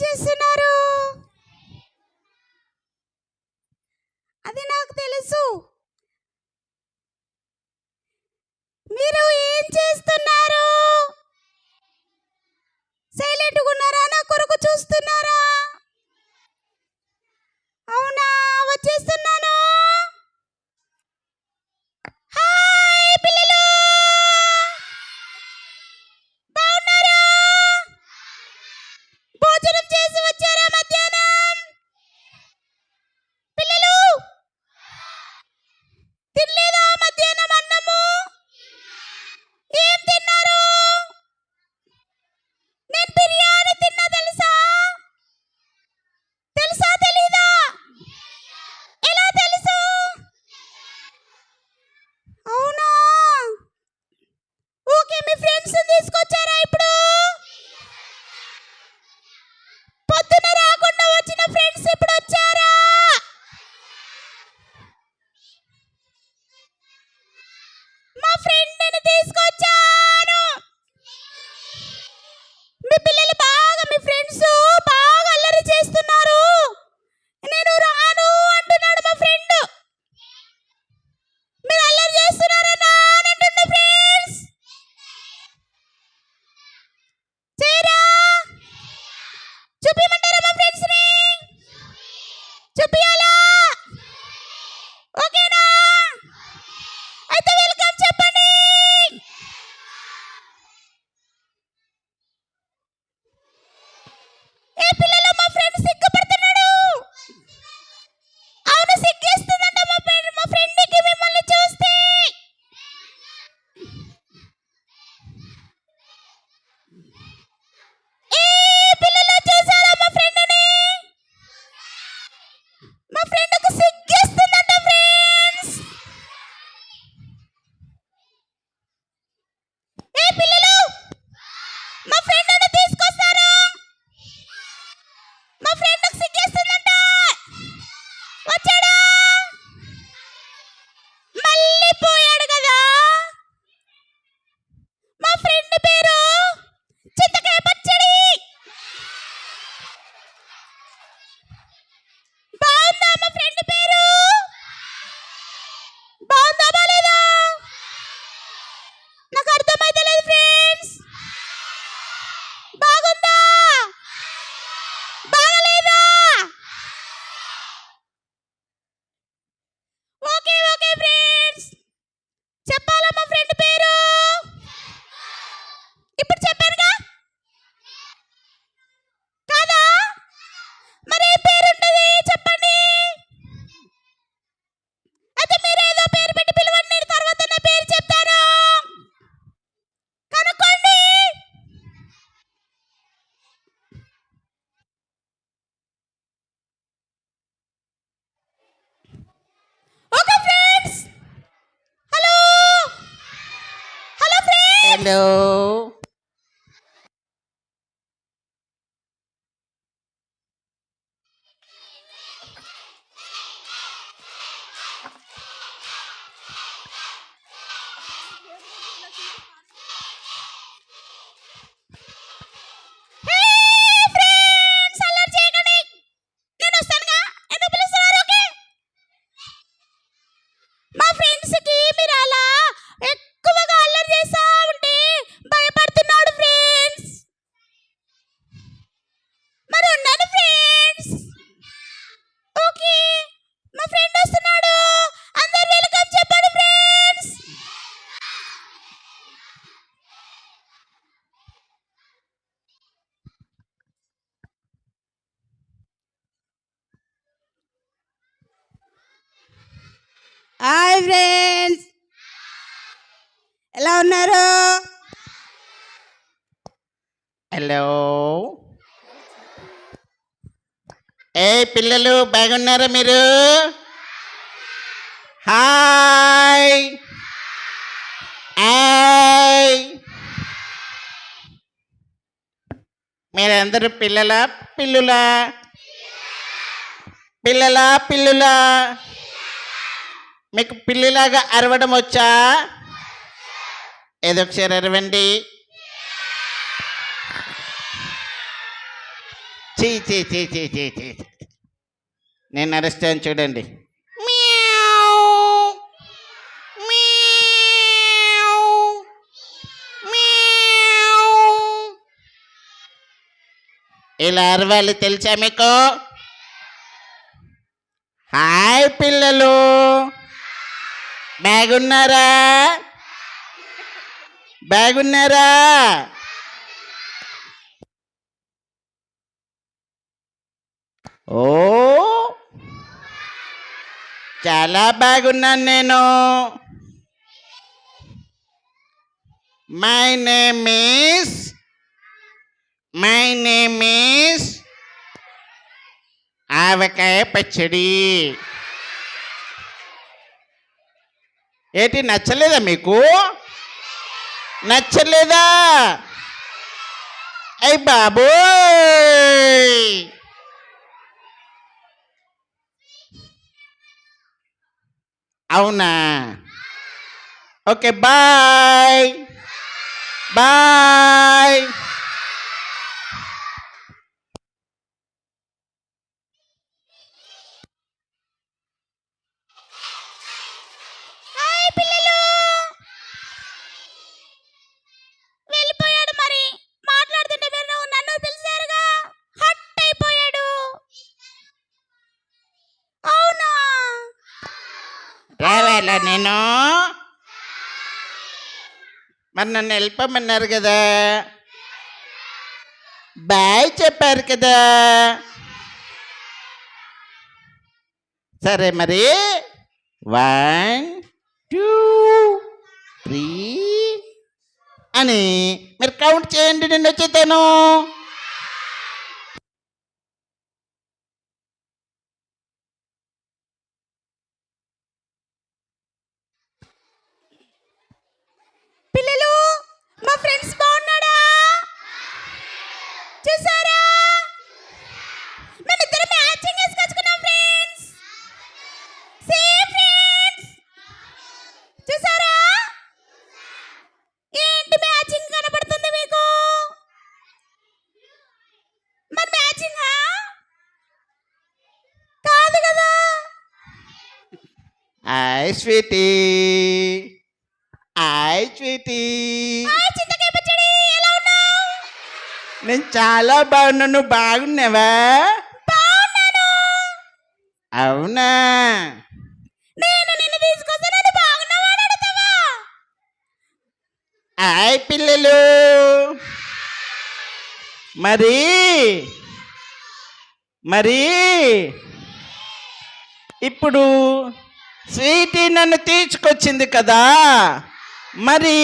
చేస్తున్నారు? అది నాకు తెలుసు. మీరు ఏం చేస్తున్నారు? సైలెంట్గా ఉన్నారా? నా కొరకు చూస్తున్నారా? అవునా, వచ్చేస్తున్నాను. హాయ్ పిల్లలు, బాగున్నారా? భోజనం చేసి వచ్చారా మధ్యాహ్నం? పిల్లలు తినలేదా మధ్యాహ్నం అన్నము? ఏం తిన్నారు? నేను బిర్యానీ తిన్నా, తెలుసా? తెలుసా తెలీదా? ఎలా తెలుసు? అవునా, ఓకే. మీ ఫ్రెండ్స్ తీసుకొచ్చారా ఇప్పుడు? పొద్దున రాకుండా వచ్చిన ఫ్రెండ్స్ ఇప్పుడు వచ్చారా? మా ఫ్రెండ్ని తీసుకొచ్చాను. మీ పిల్లలు బాగా, మీ ఫ్రెండ్స్ బాగా అల్లరి చేస్తున్నారు. నేను రాను అంటున్నాడు మా ఫ్రెండ్. మీరు అల్లరి చేస్తున్నారా? నానంటున్న ఫ్రెండ్స్ చేరా చూపిమంటారా? మా ఫ్రెండ్స్ ని చూపియాలా? ఓకేనా? అయితే వెల్కమ్ చెప్పండి. ఏ పిల్లలు, మా ఫ్రెండ్ సిగ్గుపడుతున్నాడు. అవును, సిగ్గేస్తుందంట మా ఫ్రెండ్కి మిమ్మల్ని చూస్తే. ఏ పిల్లలు, చూసారా మా ఫ్రెండ్ని? మా ఫ్రెండ్కి సిగ్గేస్తుందంట ఫ్రెండ్స్. ఏ పిల్లలు, మా ఫ్రెండ్ని తీసుకొస్తారు. మా ఫ్రెండ్కి సిగ్గేస్తుందంట. వచ్చాడా? మళ్ళీ పోయాడు కదా. మా ఫ్రెండ్ పేరు చింతకాయ పచ్చడి. బాగుందా మా ఫ్రెండ్ పేరు? బాగుందా బాలేదా? నాకు అర్థమైతే లేదు ఫ్రెండ్స్. బాగుందా బాగలేదా? ఓకే ఓకే ఫ్రెండ్స్, చెప్పాలా మా ఫ్రెండ్ పేరు? ఇప్పుడు చెప్పానుగా, కాదా? మరి ఏ పేరు ఉంటుంది చెప్పండి. అయితే మీరేదో పేరు పెట్టి పిలవండి, నేను తర్వాత నా పేరు చెప్తాను. కనుక్కోండి. Okay friends, hello hello friends. Hello, హే ఫ్రెండ్స్, అల్లరి చేయకండి. నేను వస్తానుగా. ఎందుకు పిలుస్తున్నారు? ఓకే. మా ఫ్రెండ్స్ కి మీరు అలా ఎక్కువగా అల్లరి చేస్తా ఉంటే భయపడుతున్నాడు ఫ్రెండ్స్. మరి ఉండండి ఫ్రెండ్స్. ఓకే, మా ఫ్రెండ్ వస్తున్నాడు. అందరు వెల్కమ్ చెప్పండి ఫ్రెండ్స్. హాయ్ ఫ్రెండ్స్, ఎలా ఉన్నారు? హలో. ఏ పిల్లలు, బాగున్నారా మీరు? హాయ్. హాయ్. మీరందరూ పిల్లలా పిల్లులా? పిల్లలా పిల్లులా? మీకు పిల్లిలాగా అరవడం వచ్చా? ఏదో ఒకసారి అరవండి. చీ చీ చీ చీ చీ చీ నేను అరుస్తాను చూడండి. ఇలా అరవాలి తెలుసా మీకు? హాయ్ పిల్లలు, బాగున్నారా? బాగున్నారా? ఓ చాలా బాగున్నాను నేను. మై నేమ్ ఈస్ ఆవకాయ పచ్చడి. ఏంటి నచ్చలేదా మీకు? నచ్చలేదా? అయ్ బాబోయ్, అవునా? Okay, bye bye. హాయ్ పిల్లలు, వెళ్ళిపోయాడు. మరి మాట్లాడుతుంటే మీరు నన్ను పిలిచారుగా, హట్ అయిపోయాడు. అవునా? రావాలా నేను? మరి నన్ను వెళ్ళిపోమన్నారు కదా, బాయ్ చెప్పారు కదా. సరే మరి 1 2 3 అని మీరు కౌంట్ చేయండి, నేను వచ్చేతాను. పిల్లలు, మా ఫ్రెండ్స్ బాగున్నాడా? చూసారా, మేమిద్దరం మ్యాచింగ్ వేసుకొచ్చుకున్నాం ఫ్రెండ్స్. Same friends. చూసారా, ఏంటి మ్యాచింగ్ కనపడుతుంది మీకు? మరి మ్యాచింగా కాదు కదా? Hi sweetie, hi sweetie. Hi చింతకాయ పచ్చడి, ఎలా ఉన్నావు? నేను చాలా బాగున్నాను, నువ్వు బాగున్నావా? బాగున్నాను. అవునా? నేను నిన్ను తీసుకొస్తాను, బాగున్నావా అని అడుగుతావా? హాయ్ పిల్లలు, మరి మరి ఇప్పుడు స్వీటీ నన్ను తీసుకొచ్చింది కదా, మరి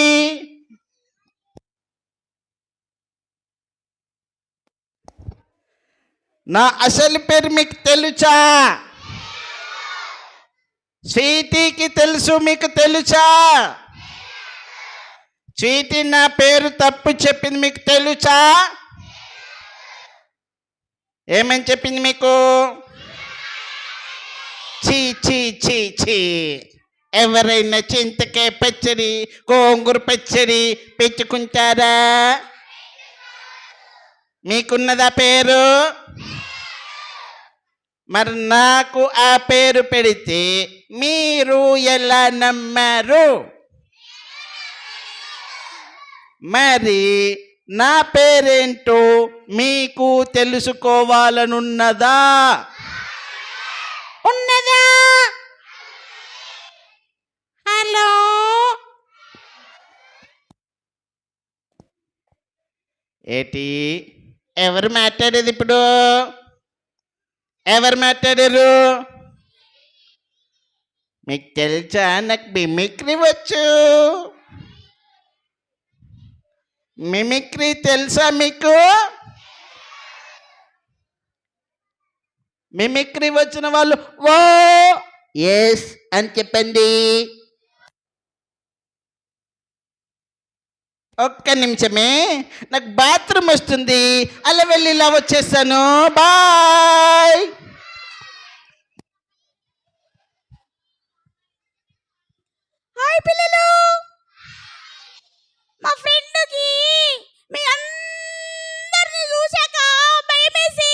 నా అసలు పేరు మీకు తెలుసా? స్వీటీకి తెలుసు, మీకు తెలుసా? స్వీటీ నా పేరు తప్పు చెప్పింది, మీకు తెలుసా? ఏమని చెప్పింది మీకు? చీ చీ చీ చీ. ఎవరైనా చింతకాయ పచ్చడి, గోంగూర పచ్చడి పెట్టుకుంటారా? మీకున్నదా పేరు? మరి నాకు ఆ పేరు పెడితే మీరు ఎలా నమ్మారు? మరి నా పేరేంటో మీకు తెలుసుకోవాలనున్నదా? ఉన్నదా? హలో, ఏటి ఎవరు మాట్లాడేది ఇప్పుడు? ఎవరు మాట్లాడారు? మీకు తెలుసా నాకు మిమిక్రీ వచ్చు. మిమిక్రీ తెలుసా మీకు? మిమిక్రీ వచ్చిన వాళ్ళు ఓ ఎస్ అని చెప్పండి. ఒక్క నిమిషమే, నాకు బాత్రూమ్ వస్తుంది, అలా వెళ్ళి ఇలా వచ్చేస్తాను. బాయ్. హాయ్ పిల్లలు, మా ఫ్రెండ్కి మీ అందరిని చూశాక భయమేసి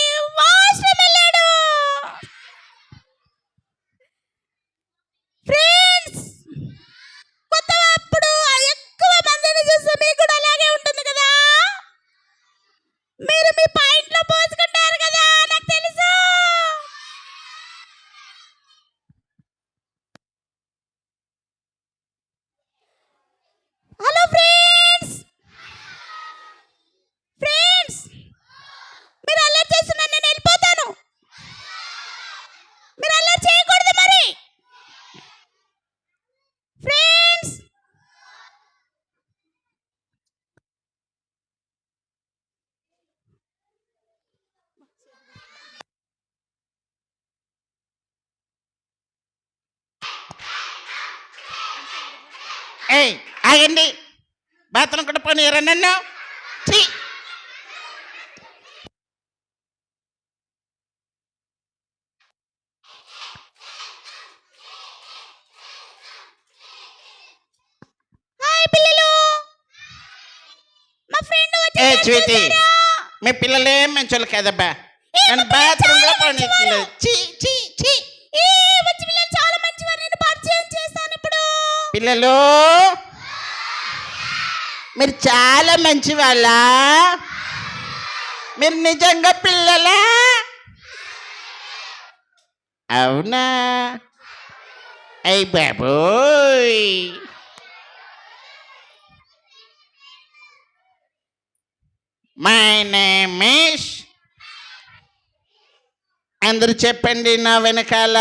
ఏయ్ ఆగండి, బాత్రూమ్ కూడా పోనీయరా నన్ను? ఛీ! హాయ్ పిల్లలు, మా ఫ్రెండ్ ఏ వచ్చి స్వీటీ, మీ పిల్లలేం మంచోళ్ళు కదబ్బా, నన్ను బాత్రూమ్ కూడా పోనీయట్లేదు. ఛీ ఛీ ఛీ! వచ్చి పిల్లలు చాలా మంచివారు, నేను పరిచయం చేస్తాను ఇప్పుడు. పిల్లలు, మీరు చాలా మంచి వాళ్ళ, మీరు నిజంగా పిల్లలా? అవునా? అయ్ బాబోయ్, మై నేమ్ ఇస్, అందరూ చెప్పండి నా వెనకాల,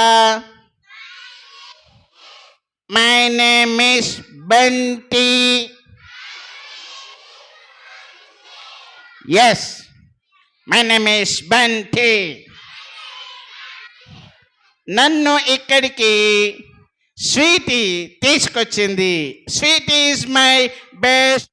my name is Bunty. Yes, my name is Bunty. నన్ను ఇక్కడికి స్వీటీ తీసుకొచ్చింది. Sweety is my best